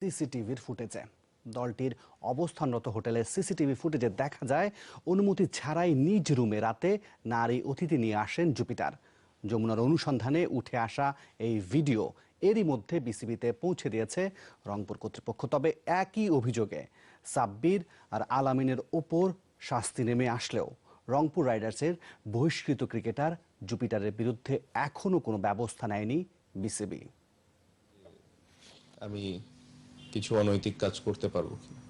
সিসিটিভির ফুটেজে দলটির অবস্থানরত হোটেলের সিসিটিভি ফুটেজে দেখা যায় অনুমতি ছাড়াই নিজ রুমে রাতে নারী অতিথি নিয়ে আসেন জুপিটার। যমুনার অনুসন্ধানে উঠে আসা এই ভিডিও এরই মধ্যে বিসিবিতে পৌঁছে দিয়েছে রংপুর কর্তৃপক্ষ। তবে একই অভিযোগে সাব্বির আর আলামিনের ওপর শাস্তি নেমে আসলেও রংপুর রাইডার্সের বহিষ্কৃত ক্রিকেটার জুপিটারের বিরুদ্ধে এখনো কোনো ব্যবস্থা নেয়নি বিসিবি। আমি কিছু অনৈতিক কাজ করতে পারবো কিনা।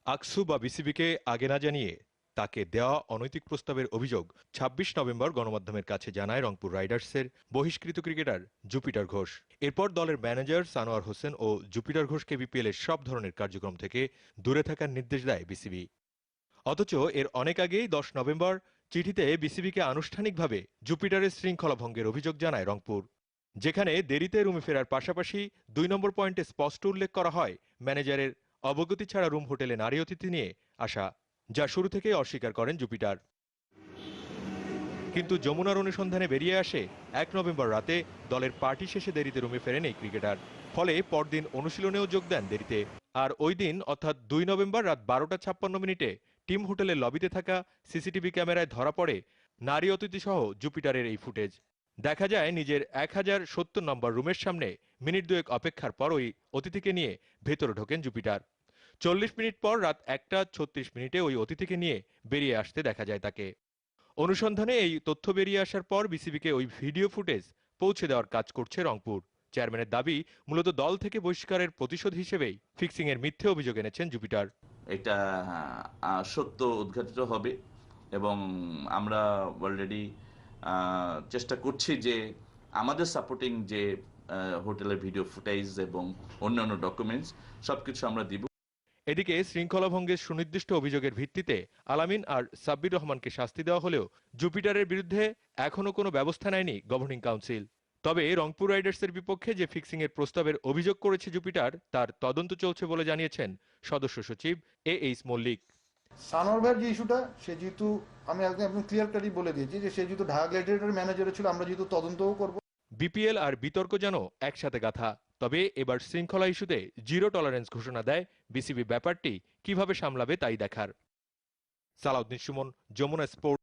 আকসু বা বিসিবিকে আগে না জানিয়ে তাকে দেওয়া অনৈতিক প্রস্তাবের অভিযোগ ২৬ নভেম্বর গণমাধ্যমের কাছে জানায় রংপুর রাইডার্সের বহিষ্কৃত ক্রিকেটার জুপিটার ঘোষ। এরপর দলের ম্যানেজার সানোয়ার হোসেন ও জুপিটার ঘোষকে বিপিএল এর সব ধরনের কার্যক্রম থেকে দূরে থাকার নির্দেশ দেয় বিসিবি। অথচ এর অনেক আগেই ১০ নভেম্বর চিঠিতে বিসিবিকে আনুষ্ঠানিকভাবে জুপিটারের শৃঙ্খলা ভঙ্গের অভিযোগ জানায় রংপুর, যেখানে দেরিতে রুমে ফেরার পাশাপাশি ২ নম্বর পয়েন্টে স্পষ্ট উল্লেখ করা হয় ম্যানেজারের অবগতি ছাড়া রুম হোটেলে নারী অতিথি নিয়ে আসা, যা শুরু থেকেই অস্বীকার করেন জুপিটার। কিন্তু যমুনার অনুসন্ধানে বেরিয়ে আসে ১ নভেম্বর রাতে দলের পার্টি শেষে দেরিতে রুমে ফেরেন এই ক্রিকেটার। ফলে পরদিন অনুশীলনেও যোগ দেন দেরিতে। আর ওই দিন অর্থাৎ ২ নভেম্বর রাত ১২:৫৬ টিম হোটেলের লবিতে থাকা সিসিটিভি ক্যামেরায় ধরা পড়ে নারী অতিথি সহ জুপিটারের এই ফুটেজ। দেখা যায় নিজের ১০৭০ নম্বর রুমের সামনে মিনিট দুয়েক অপেক্ষার পর ওই অতিথিকে নিয়ে ভেতরে ঢোকেন জুপিটার। ৪০ মিনিট পর রাত ১টা ৩৬ ওই অতিথিকে নিয়ে বেরিয়ে আসতে দেখা যায় তাকে। অনুসন্ধানে এই তথ্য বেরিয়ে আসার পর বিসিবিকে ওই ভিডিও ফুটেজ পৌঁছে দেওয়ার কাজ করছে রংপুর। চেয়ারম্যানের দাবি, মূলত দল থেকে বহিষ্কারের প্রতিশোধ হিসেবেই ফিক্সিং এর মিথ্যে অভিযোগ এনেছেন জুপিটার। এটা সত্য উদ্ঘাটিত হবে এবং আমরা অলরেডি চেষ্টা করছি যে আমাদের সাপোর্টিং যে হোটেলের ভিডিও ফুটেজ এবং অন্যান্য ডকুমেন্টস সবকিছু আমরা দিব। এদিকে শৃঙ্খলা ভঙ্গের সুনির্দিষ্ট অভিযোগের ভিত্তিতে আলামিন আর সাব্বির রহমানকে শাস্তি দেওয়া হলেও জুপিটারের বিরুদ্ধে এখনো কোনো ব্যবস্থা নেয়নি গভর্নিং কাউন্সিল। তবে রংপুর রাইডার্সের বিপক্ষে যে ফিক্সিং এর প্রস্তাবের অভিযোগ করেছে জুপিটার, তার তদন্ত চলছে বলে জানিয়েছেন সদস্য সচিব এইচ মল্লিক। সানোয়ার ভাইয়ের যে ইস্যুটা, সে যেহেতু আমি একদম ক্লিয়ার কাটই বলে দিয়েছি যে সে যেহেতু ঢাকা গ্ল্যাডিয়েটরের ম্যানেজার ছিল, আমরা যেহেতু তদন্তও করব। বিপিএল আর বিতর্ক যেন একসাথে গাথা। তবে এবার শৃঙ্খলা ইস্যুতে জিরো টলারেন্স ঘোষণা দেয় বিসিবি। ব্যাপারটি কিভাবে সামলাবে তাই দেখার। সালাউদ্দিন সুমন, যমুনা স্পোর্টস।